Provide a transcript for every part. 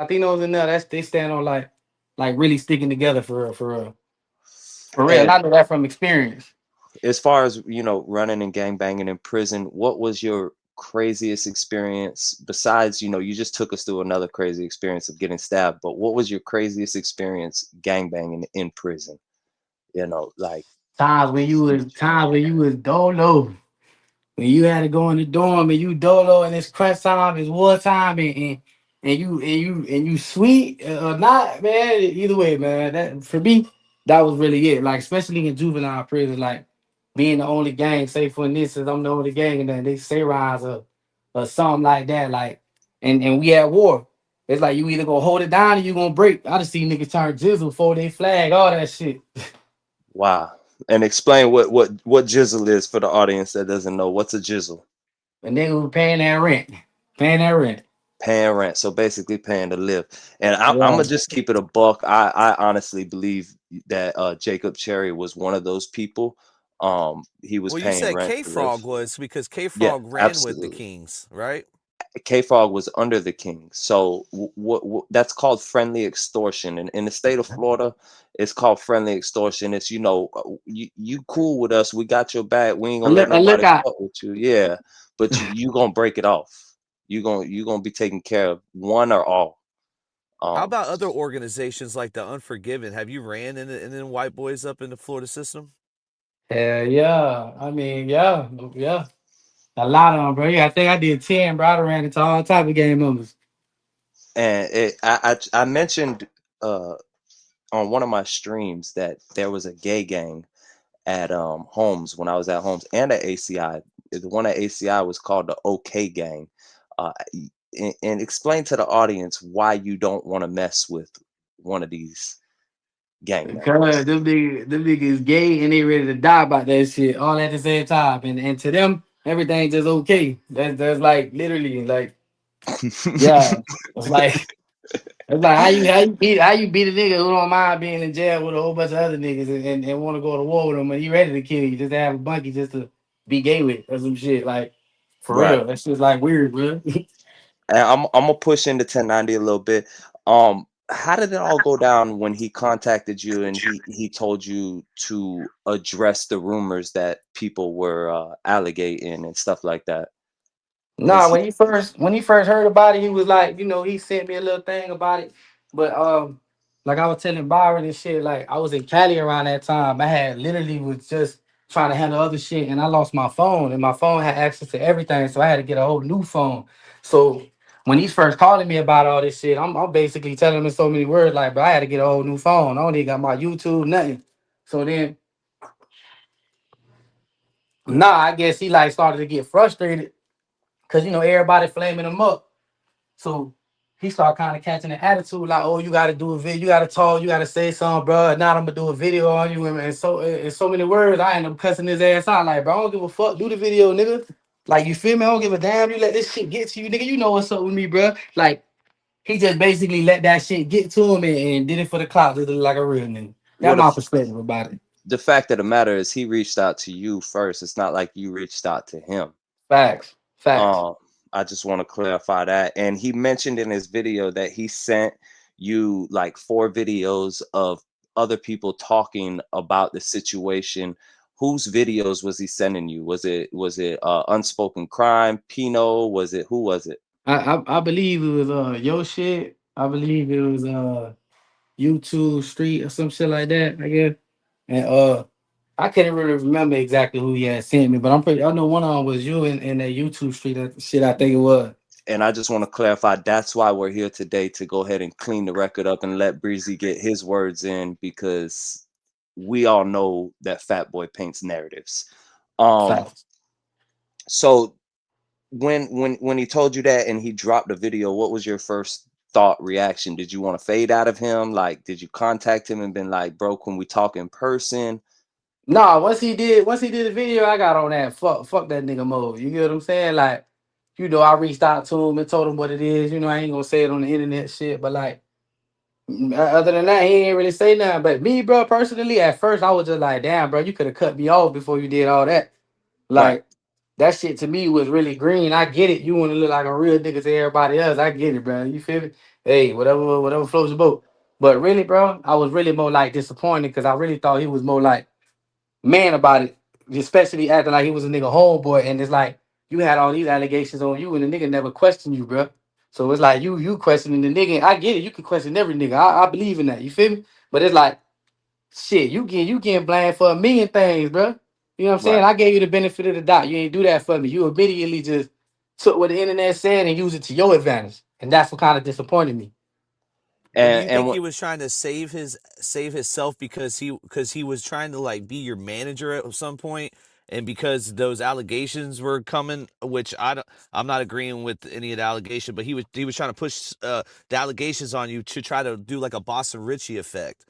Latinos in there, they stand on like really sticking together for real, for real. And And I know that from experience. as far as running and gang banging in prison, what was your craziest experience besides, you just took us through another crazy experience of getting stabbed, but what was your craziest experience gang banging in prison? Like, Times when you was dolo. When you had to go in the dorm and you dolo and it's crunch time, it's wartime and you sweet or not, man. Either way, man. That for me, that was really it. Like especially in juvenile prison, like being the only gang, say for instance, I'm the only gang and then they say rise or something like that. Like and we at war. It's like you either gonna hold it down or you gonna break. I just see niggas turn jizzle before they flag, all that shit. wow. And explain what jizzle is for the audience that doesn't know. What's a jizzle? And nigga was paying that rent. Paying that rent. Paying rent, so basically paying to live. And I'm Yeah. gonna just keep it a buck. I honestly believe that Jacob Cherry was one of those people. He was Well, you paying said rent K to live. Frog was because K Yeah, Frog ran with the absolutely. Kings, right? K Frog was under the king, so that's called friendly extortion. And in the state of Florida, it's called friendly extortion. It's you cool with us, we got your back, we ain't gonna let And look nobody out. fuck with you. Yeah, but you gonna break it off. You gonna be taken care of, one or all. How Um, about other organizations like the Unforgiven? Have you ran in the white boys up in the Florida system? Hell yeah. I mean, yeah, yeah. A lot of them, bro. Yeah, I think I did 10, bro. I ran into all type of game members. and I mentioned uh on one of my streams that there was a gay gang at Holmes when I was at Holmes and at ACI. The one at ACI was called the OK Gang. Uh, and explain to the audience why you don't want to mess with one of these gang Cause members. them niggas gay and they ready to die about that shit all at the same time. And to them, everything just okay. That's like literally like, yeah. It's like it's like how you beat a nigga who don't mind being in jail with a whole bunch of other niggas and want to go to war with them and he ready to kill you just to have a bunkie just to be gay with or some shit. Like for Right. real. That's just like weird, bro. And I'm gonna push into 1090 a little bit. How did it all go down when he contacted you and he told you to address the rumors that people were alligating and stuff like that? Cause Nah, when he first heard about it, he was like, he sent me a little thing about it. But like I was telling Byron and shit, like I was in Cali around that time. I had literally was just trying to handle other shit and I lost my phone and my phone had access to everything. So I had to get a whole new phone. So when he's first calling me about all this shit, I'm basically telling him in so many words, like, bro, I had to get a whole new phone. I don't even got my YouTube, nothing. So then I guess he like started to get frustrated because everybody flaming him up. So he started kind of catching the attitude like, oh, you got to do a video, you got to talk, you got to say something, bro. Now I'm gonna do a video on you, and so in so many words, I end up cussing his ass out. Like, bro, I don't give a fuck. Do the video, nigga. Like, you feel me? I don't give a damn. You let this shit get to you, nigga. You know what's up with me, bro. Like, he just basically let that shit get to him and did it for the clout, just look like a real nigga. well, That's my perspective about it. the fact of the matter is he reached out to you first. It's not like you reached out to him. Facts, facts. Um, I just want to clarify that. And he mentioned in his video that he sent you like 4 videos of other people talking about the situation. Whose videos was he sending you? Was it Unspoken Crime, Pino? Who was it? I believe it was your shit. I believe it was YouTube Street or some shit like that, I guess. And I can't really remember exactly who he had sent me, but I know one of them was you in that YouTube Street shit, I think it was. And I just want to clarify that's why we're here today, to go ahead and clean the record up and let Breezy get his words in, because we all know that Fat Boy paints narratives. Um, Facts. so when he told you that and he dropped the video, what was your first thought reaction? Did you want to fade out of him? Like, did you contact him and been like, bro, can we talk in person? Nah, once he did the video, I got on that fuck that nigga mode. You get what I'm saying? Like, I reached out to him and told him what it is. I ain't gonna say it on the internet shit, but like other than that, he ain't really say nothing. But me, bro, personally, at first I was just like, damn, bro, you could have cut me off before you did all that. Right. Like that shit to me was really green. I get it. You want to look like a real nigga to everybody else. I get it, bro. You feel me? Hey, whatever floats your boat. But really, bro, I was really more like disappointed because I really thought he was more like man about it, especially acting like he was a nigga homeboy, and it's like you had all these allegations on you, and the nigga never questioned you, bro. So it's like you questioning the nigga. I get it, you can question every nigga. I believe in that. You feel me? But it's like shit, you getting blamed for a million things, bro. You know what I'm saying? Right. I gave you the benefit of the doubt. You ain't do that for me. You immediately just took what the internet said and used it to your advantage, and that's what kind of disappointed me. And do And you and think he what was trying to save himself because he was trying to like be your manager at some point, and because those allegations were coming, which I'm not agreeing with any of the allegation, but he was trying to push the allegations on you to try to do like a Boston Richie effect.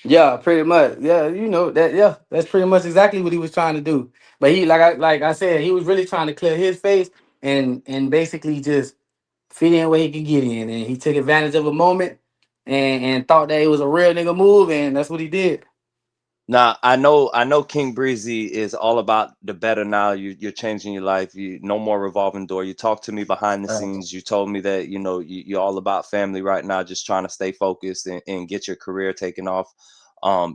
Yeah, pretty much. Yeah, you know that. Yeah, that's pretty much exactly what he was trying to do. But he, like I said, he was really trying to clear his face and basically just fit in where he could get in, and he took advantage of a moment and thought that it was a real nigga move, and that's what he did. Now I know King Breezy is all about the better now. You're changing your life. You no more revolving door. You talked to me behind the scenes. You told me that you're all about family right now, just trying to stay focused and get your career taken off.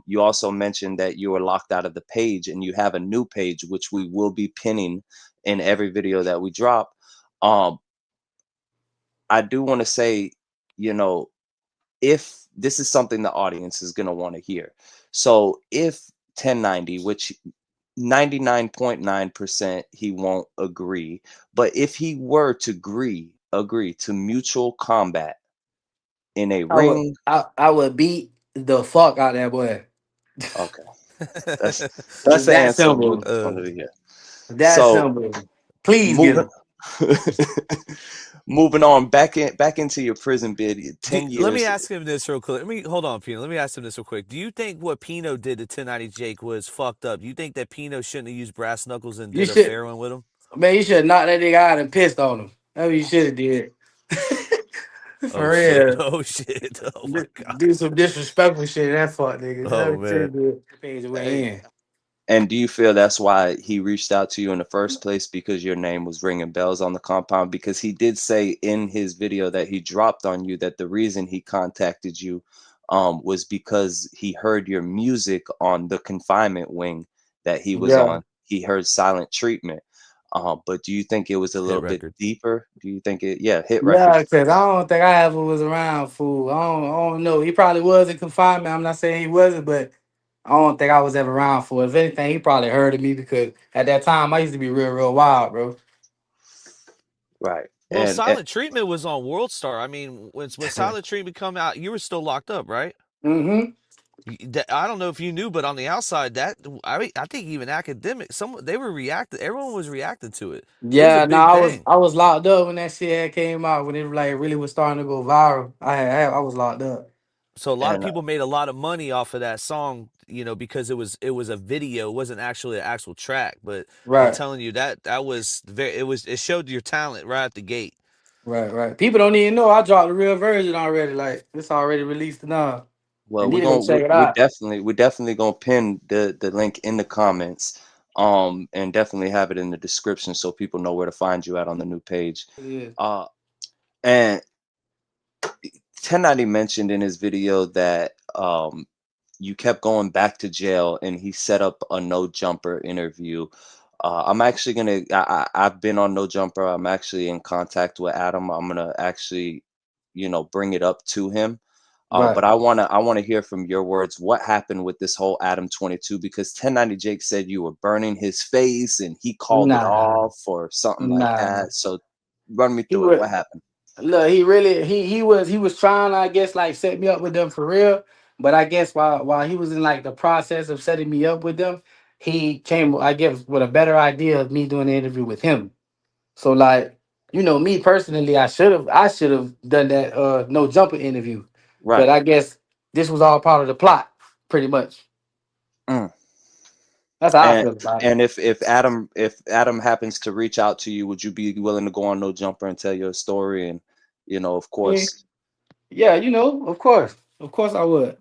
You also mentioned that you were locked out of the page, and you have a new page which we will be pinning in every video that we drop. Um, I do want to say, you know, if this is something the audience is going to want to hear. So if 1090, which 99.9% he won't agree, but if he were to agree to mutual combat in a ring, I would beat the fuck out of that boy. okay, that's It's that's the that answer we simple. just uh, wanted to hear. That So simple. Please get moving him. moving on back into your prison bid, do, 10 let me years. ask him this real quick. Let me hold on, Pino. Let me ask him this real quick. Do you think what Pino did to 1090 Jake was fucked up? Do you think that Pino shouldn't have used brass knuckles and You did a should, fair one with him? man. You should knock that nigga out and pissed on him. That's what you should have did. Oh For shit! real. Oh shit! Oh my god! Do some disrespectful shit. That fuck nigga. That's Oh what you man! should have did. Page went Hey, in. and do you feel that's why he reached out to you in the first place because your name was ringing bells on the compound? Because he did say in his video that he dropped on you that the reason he contacted you was because he heard your music on the confinement wing that he was Yeah. on. He heard Silent Treatment. But do you think it was a Hit little bit record. deeper? Do you think it, yeah, hit record? Yeah, cause I don't think I ever was around fool. I don't know. He probably was in confinement. I'm not saying he wasn't, but I don't think I was ever around for it. If anything, he probably heard of me because at that time I used to be real wild, bro. Right. Well, And Silent Treatment was on World Star. I mean, when Silent Treatment come out, you were still locked up, right? Mm-hmm. I don't know if you knew, but on the outside, that I think even academic, some they were reacting. Everyone was reacting to it. It was a Yeah, no, big thing. I was locked up when that shit had came out when it like really was starting to go viral. I was locked up. So a lot of and people made a lot of money off of that song, because it was a video, it wasn't actually an actual track. But I'm Right, telling you that was it showed your talent right at the gate. right. People don't even know I dropped the real version already. Like it's already released now. They Well, need to go check it we out. definitely gonna pin the link in the comments, and definitely have it in the description so people know where to find you at on the new page. Yeah. Uh, and 1090 mentioned in his video that you kept going back to jail, and he set up a no jumper interview. I'm actually gonna. I've been on no jumper. I'm actually in contact with Adam. I'm gonna actually, bring it up to him. But Right. I wanna hear from your words. What happened with this whole Adam 22? Because 1090 Jake said you were burning his face, and he called it Nah, off or something like nah. that. So run me He through it. was What happened? look. He really he was trying. I guess like set me up with them for real. But I guess while he was in like the process of setting me up with them, he came I guess with a better idea of me doing the interview with him. So like, me personally, I should have done that no jumper interview. But Right. I guess this was all part of the plot, pretty much. Mm. That's how I And feel about it. and if Adam happens to reach out to you, would you be willing to go on No Jumper and tell your story? And of Yeah, course, yeah, of course. Of course I would.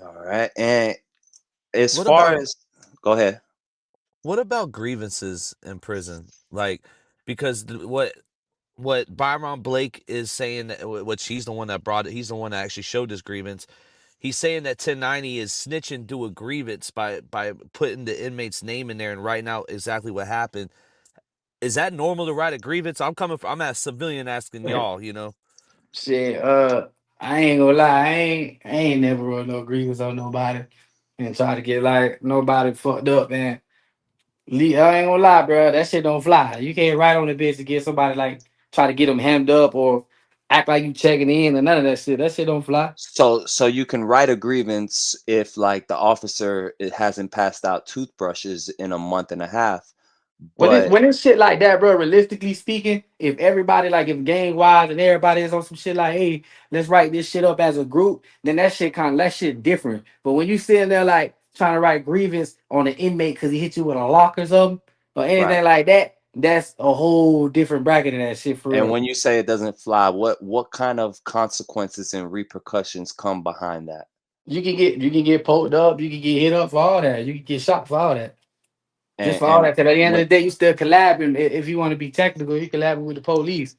all right. And as What far about as go ahead. what about grievances in prison? Like, because what what Byron Blake is saying, which he's the one that brought it. He's the one that actually showed this grievance. He's saying that 1090 is snitching to a grievance by putting the inmate's name in there and writing out exactly what happened. Is that normal to write a grievance? I'm a civilian asking y'all. Shit, I ain't gonna lie, I ain't never run no grievance on nobody and try to get like nobody fucked up, man. I ain't gonna lie, bro. That shit don't fly. You can't write on the bitch to get somebody like try to get them hemmed up or act like you checking in or none of that shit. That shit don't fly. So you can write a grievance if like the officer it hasn't passed out toothbrushes in a month and a half, When it's but when it's shit like that, bro, realistically speaking, if everybody like if gang wise and everybody is on some shit like, hey, let's write this shit up as a group, then that shit different. But when you sitting there like trying to write grievance on an inmate because he hit you with a lock or something or right. anything like that, that's a whole different bracket of that shit for And real. when you say it doesn't fly, what kind of consequences and repercussions come behind that? You can get poked up, you can get hit up for all that, you can get shot for all that. Just And for all and that. 'Cause at the end of when the day, you still collabing. If you want to be technical, you collabing with the police.